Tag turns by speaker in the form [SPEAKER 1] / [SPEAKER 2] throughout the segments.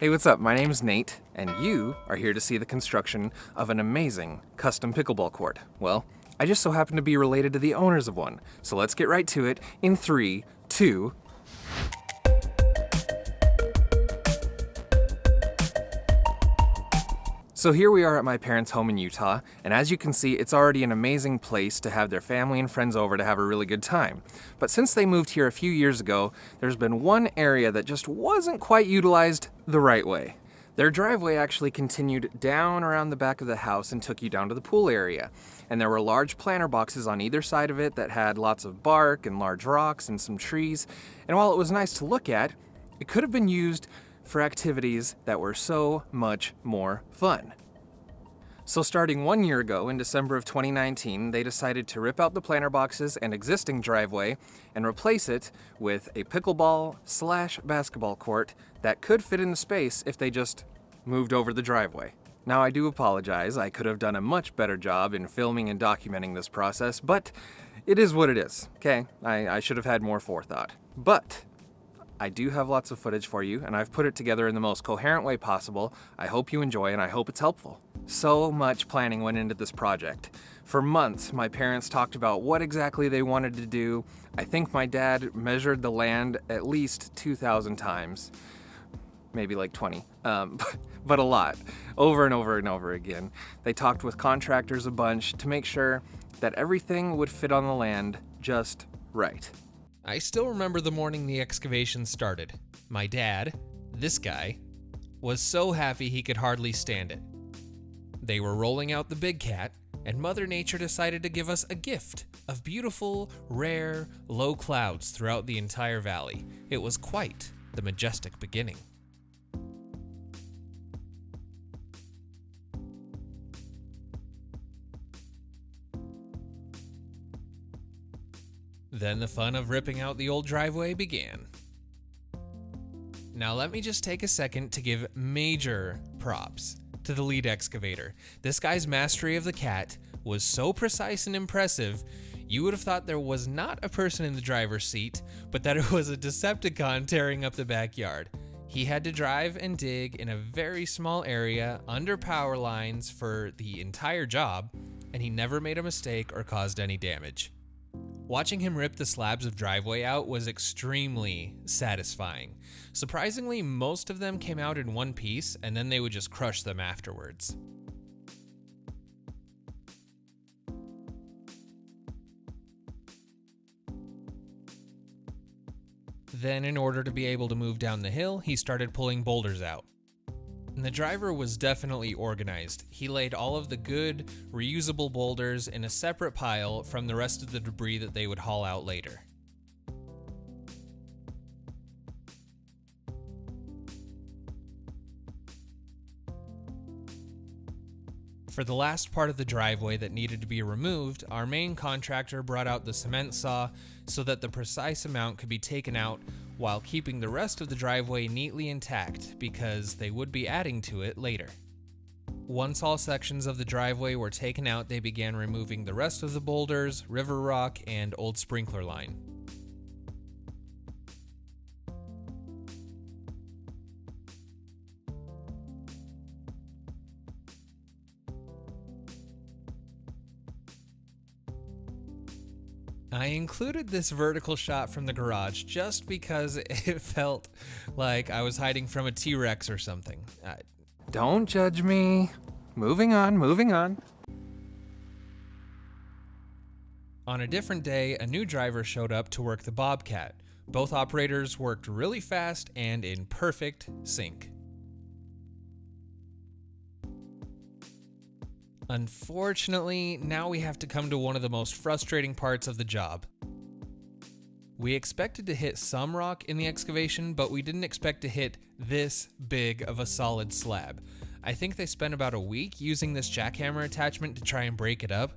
[SPEAKER 1] Hey, what's up? My name's Nate, and you are here to see the construction of an amazing custom pickleball court. Well, I just so happen to be related to the owners of one, so let's get right to it in 3, 2... So here we are at my parents' home in Utah, and as you can see, it's already an amazing place to have their family and friends over to have a really good time. But since they moved here a few years ago, there's been one area that just wasn't quite utilized the right way. Their driveway actually continued down around the back of the house and took you down to the pool area. And there were large planter boxes on either side of it that had lots of bark and large rocks and some trees. And while it was nice to look at, it could have been used for activities that were so much more fun. So starting 1 year ago, in December of 2019, they decided to rip out the planter boxes and existing driveway and replace it with a pickleball/basketball court that could fit in the space if they just moved over the driveway. Now I do apologize, I could have done a much better job in filming and documenting this process, but it is what it is, okay? I should have had more forethought. But I do have lots of footage for you, and I've put it together in the most coherent way possible. I hope you enjoy, and I hope it's helpful. So much planning went into this project. For months, my parents talked about what exactly they wanted to do. I think my dad measured the land at least 2,000 times. Maybe like 20, but a lot, over and over and over again. They talked with contractors a bunch to make sure that everything would fit on the land just right.
[SPEAKER 2] I still remember the morning the excavation started. My dad, this guy, was so happy he could hardly stand it. They were rolling out the big cat, and Mother Nature decided to give us a gift of beautiful, rare, low clouds throughout the entire valley. It was quite the majestic beginning. Then the fun of ripping out the old driveway began. Now let me just take a second to give major props to the lead excavator. This guy's mastery of the cat was so precise and impressive, you would have thought there was not a person in the driver's seat, but that it was a Decepticon tearing up the backyard. He had to drive and dig in a very small area under power lines for the entire job, and he never made a mistake or caused any damage. Watching him rip the slabs of driveway out was extremely satisfying. Surprisingly, most of them came out in one piece, and then they would just crush them afterwards. Then, in order to be able to move down the hill, he started pulling boulders out. And the driver was definitely organized. He laid all of the good, reusable boulders in a separate pile from the rest of the debris that they would haul out later. For the last part of the driveway that needed to be removed, our main contractor brought out the cement saw so that the precise amount could be taken out while keeping the rest of the driveway neatly intact because they would be adding to it later. Once all sections of the driveway were taken out, they began removing the rest of the boulders, river rock, and old sprinkler line. I included this vertical shot from the garage just because it felt like I was hiding from a T-Rex or something.
[SPEAKER 1] Don't judge me. Moving on.
[SPEAKER 2] On a different day, a new driver showed up to work the Bobcat. Both operators worked really fast and in perfect sync. Unfortunately, now we have to come to one of the most frustrating parts of the job. We expected to hit some rock in the excavation, but we didn't expect to hit this big of a solid slab. I think they spent about a week using this jackhammer attachment to try and break it up.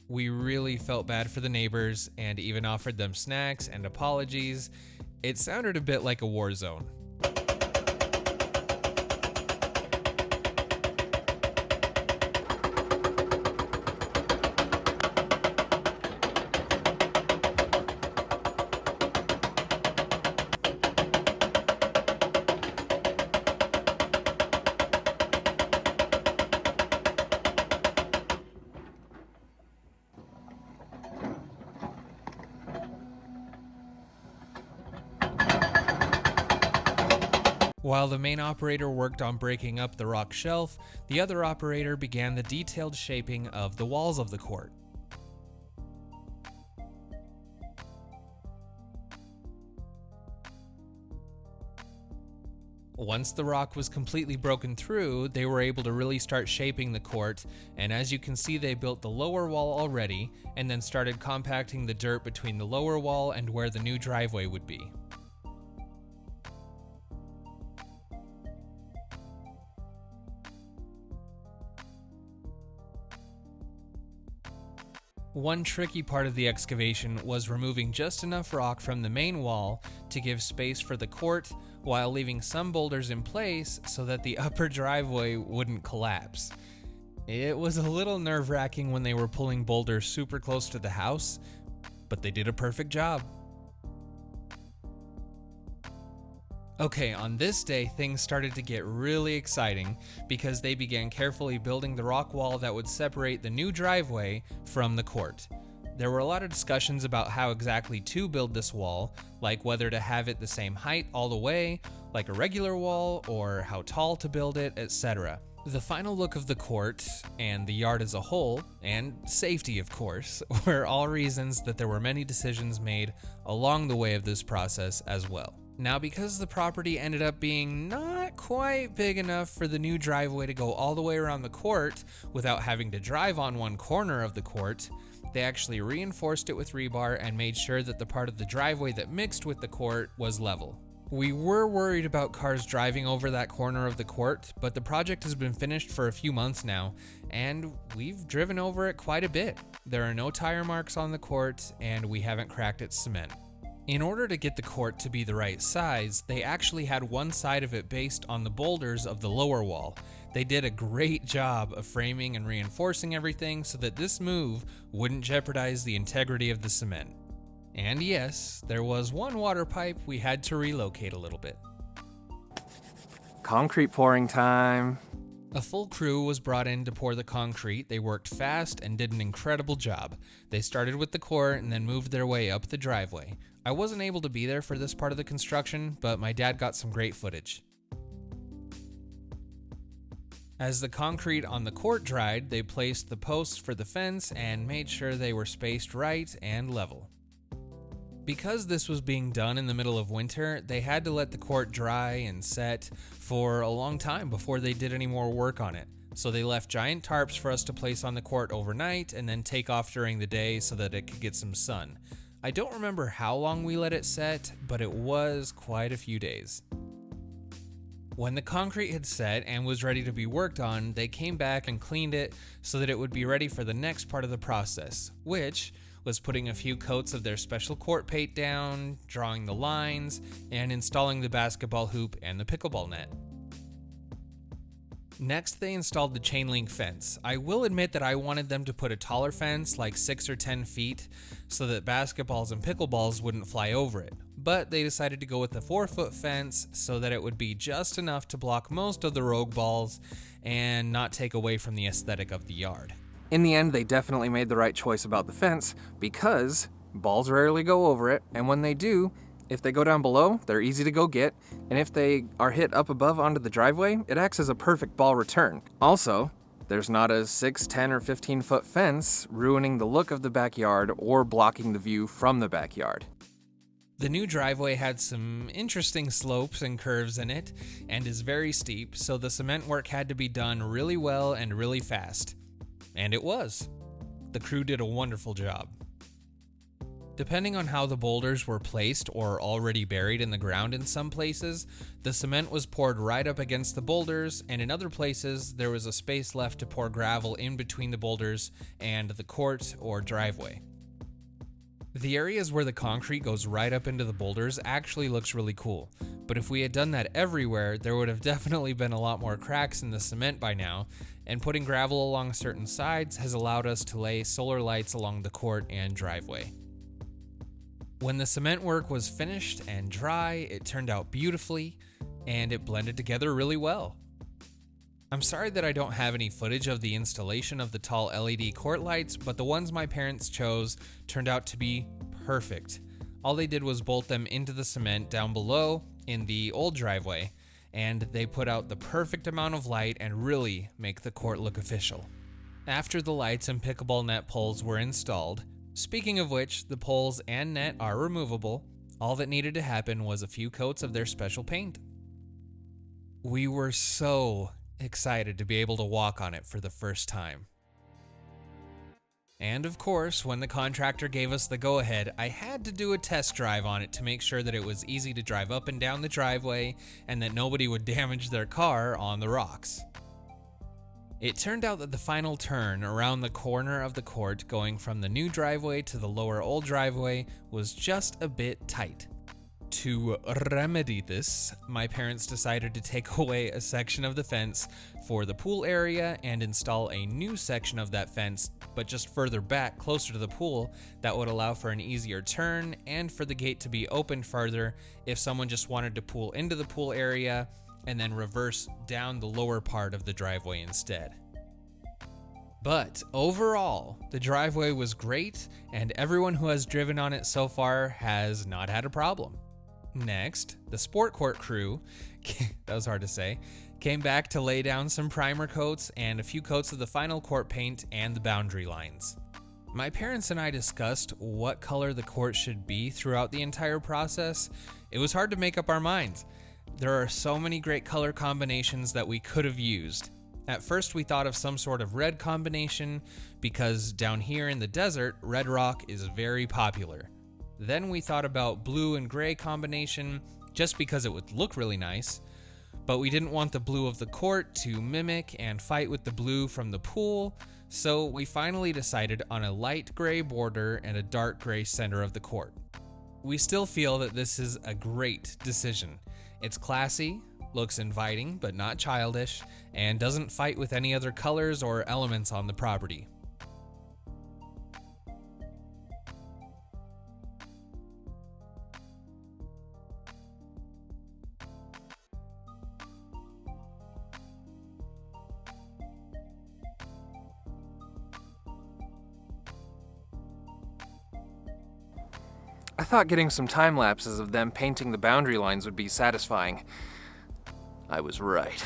[SPEAKER 2] We really felt bad for the neighbors and even offered them snacks and apologies. It sounded a bit like a war zone. While the main operator worked on breaking up the rock shelf, the other operator began the detailed shaping of the walls of the court. Once the rock was completely broken through, they were able to really start shaping the court, and as you can see, they built the lower wall already, and then started compacting the dirt between the lower wall and where the new driveway would be. One tricky part of the excavation was removing just enough rock from the main wall to give space for the court, while leaving some boulders in place so that the upper driveway wouldn't collapse. It was a little nerve-wracking when they were pulling boulders super close to the house, but they did a perfect job. Okay, on this day, things started to get really exciting because they began carefully building the rock wall that would separate the new driveway from the court. There were a lot of discussions about how exactly to build this wall, like whether to have it the same height all the way, like a regular wall, or how tall to build it, etc. The final look of the court, and the yard as a whole, and safety of course, were all reasons that there were many decisions made along the way of this process as well. Now, because the property ended up being not quite big enough for the new driveway to go all the way around the court without having to drive on one corner of the court, they actually reinforced it with rebar and made sure that the part of the driveway that mixed with the court was level. We were worried about cars driving over that corner of the court, but the project has been finished for a few months now, and we've driven over it quite a bit. There are no tire marks on the court, and we haven't cracked its cement. In order to get the court to be the right size, they actually had one side of it based on the boulders of the lower wall. They did a great job of framing and reinforcing everything so that this move wouldn't jeopardize the integrity of the cement. And yes, there was one water pipe we had to relocate a little bit.
[SPEAKER 1] Concrete pouring time.
[SPEAKER 2] A full crew was brought in to pour the concrete. They worked fast and did an incredible job. They started with the court and then moved their way up the driveway. I wasn't able to be there for this part of the construction, but my dad got some great footage. As the concrete on the court dried, they placed the posts for the fence and made sure they were spaced right and level. Because this was being done in the middle of winter, they had to let the court dry and set for a long time before they did any more work on it. So they left giant tarps for us to place on the court overnight and then take off during the day so that it could get some sun. I don't remember how long we let it set, but it was quite a few days. When the concrete had set and was ready to be worked on, they came back and cleaned it so that it would be ready for the next part of the process, which was putting a few coats of their special court paint down, drawing the lines, and installing the basketball hoop and the pickleball net. Next, they installed the chain link fence. I will admit that I wanted them to put a taller fence, like 6 or 10 feet, so that basketballs and pickleballs wouldn't fly over it. But they decided to go with a 4-foot fence so that it would be just enough to block most of the rogue balls and not take away from the aesthetic of the yard.
[SPEAKER 1] In the end, they definitely made the right choice about the fence because balls rarely go over it, and when they do, if they go down below, they're easy to go get, and if they are hit up above onto the driveway, it acts as a perfect ball return. Also, there's not a 6, 10, or 15-foot fence ruining the look of the backyard or blocking the view from the backyard.
[SPEAKER 2] The new driveway had some interesting slopes and curves in it, and is very steep, so the cement work had to be done really well and really fast. And it was. The crew did a wonderful job. Depending on how the boulders were placed or already buried in the ground in some places, the cement was poured right up against the boulders, and in other places there was a space left to pour gravel in between the boulders and the court or driveway. The areas where the concrete goes right up into the boulders actually looks really cool, but if we had done that everywhere, there would have definitely been a lot more cracks in the cement by now, and putting gravel along certain sides has allowed us to lay solar lights along the court and driveway. When the cement work was finished and dry, it turned out beautifully, and it blended together really well. I'm sorry that I don't have any footage of the installation of the tall LED court lights, but the ones my parents chose turned out to be perfect. All they did was bolt them into the cement down below in the old driveway, and they put out the perfect amount of light and really make the court look official. After the lights and pickleball net poles were installed, speaking of which, the poles and net are removable, all that needed to happen was a few coats of their special paint. We were so excited to be able to walk on it for the first time. And of course, when the contractor gave us the go-ahead, I had to do a test drive on it to make sure that it was easy to drive up and down the driveway and that nobody would damage their car on the rocks. It turned out that the final turn around the corner of the court going from the new driveway to the lower old driveway was just a bit tight. To remedy this, my parents decided to take away a section of the fence for the pool area and install a new section of that fence, but just further back, closer to the pool, that would allow for an easier turn and for the gate to be opened farther if someone just wanted to pull into the pool area and then reverse down the lower part of the driveway instead. But overall, the driveway was great, and everyone who has driven on it so far has not had a problem. Next, the sport court crew, that was hard to say, came back to lay down some primer coats and a few coats of the final court paint and the boundary lines. My parents and I discussed what color the court should be throughout the entire process. It was hard to make up our minds. There are so many great color combinations that we could have used. At first we thought of some sort of red combination because down here in the desert, red rock is very popular. Then we thought about blue and gray combination just because it would look really nice, but we didn't want the blue of the court to mimic and fight with the blue from the pool, so we finally decided on a light gray border and a dark gray center of the court. We still feel that this is a great decision. It's classy, looks inviting but not childish, and doesn't fight with any other colors or elements on the property.
[SPEAKER 1] I thought getting some time lapses of them painting the boundary lines would be satisfying. I was right.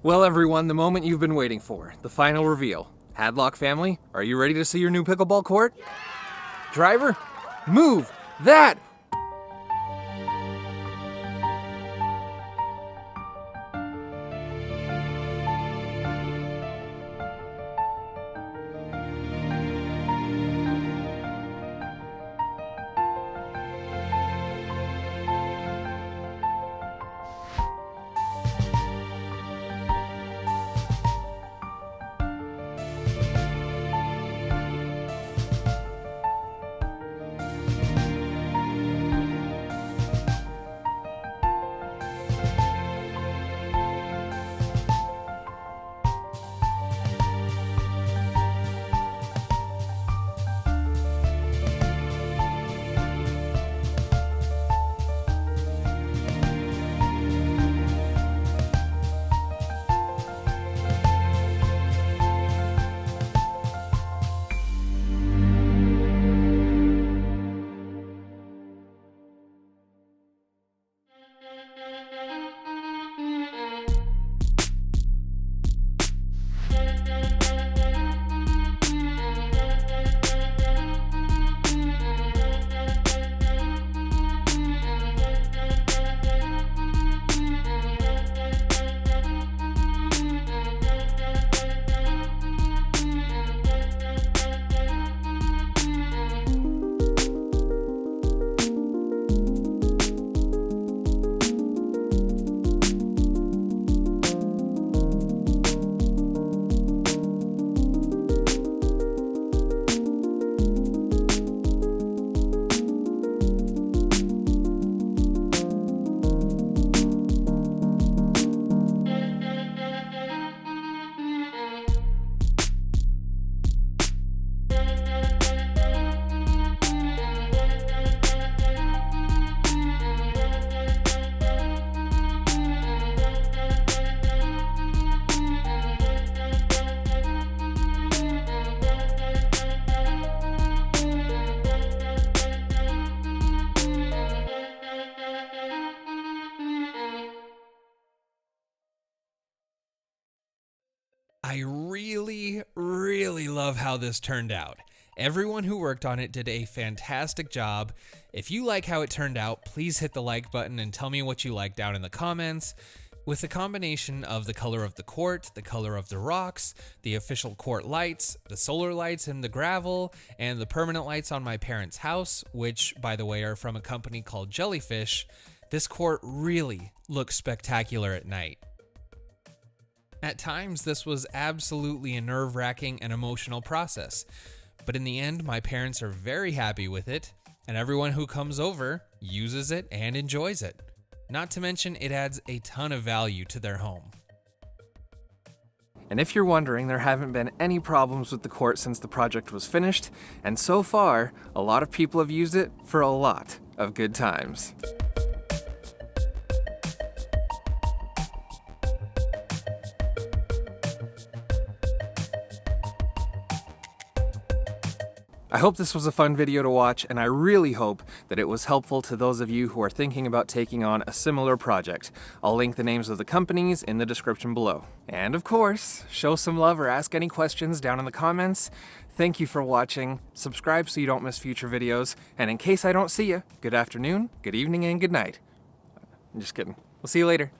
[SPEAKER 1] Well, everyone, the moment you've been waiting for, the final reveal. Hadlock family, are you ready to see your new pickleball court? Yeah! Driver, move that!
[SPEAKER 2] I really, really love how this turned out. Everyone who worked on it did a fantastic job. If you like how it turned out, please hit the like button and tell me what you like down in the comments. With the combination of the color of the court, the color of the rocks, the official court lights, the solar lights and the gravel, and the permanent lights on my parents' house, which, by the way, are from a company called Jellyfish, this court really looks spectacular at night. At times, this was absolutely a nerve-wracking and emotional process, but in the end, my parents are very happy with it, and everyone who comes over uses it and enjoys it. Not to mention, it adds a ton of value to their home.
[SPEAKER 1] And if you're wondering, there haven't been any problems with the court since the project was finished, and so far, a lot of people have used it for a lot of good times. I hope this was a fun video to watch, and I really hope that it was helpful to those of you who are thinking about taking on a similar project. I'll link the names of the companies in the description below. And of course, show some love or ask any questions down in the comments. Thank you for watching. Subscribe so you don't miss future videos. And in case I don't see you, good afternoon, good evening, and good night. I'm just kidding. We'll see you later.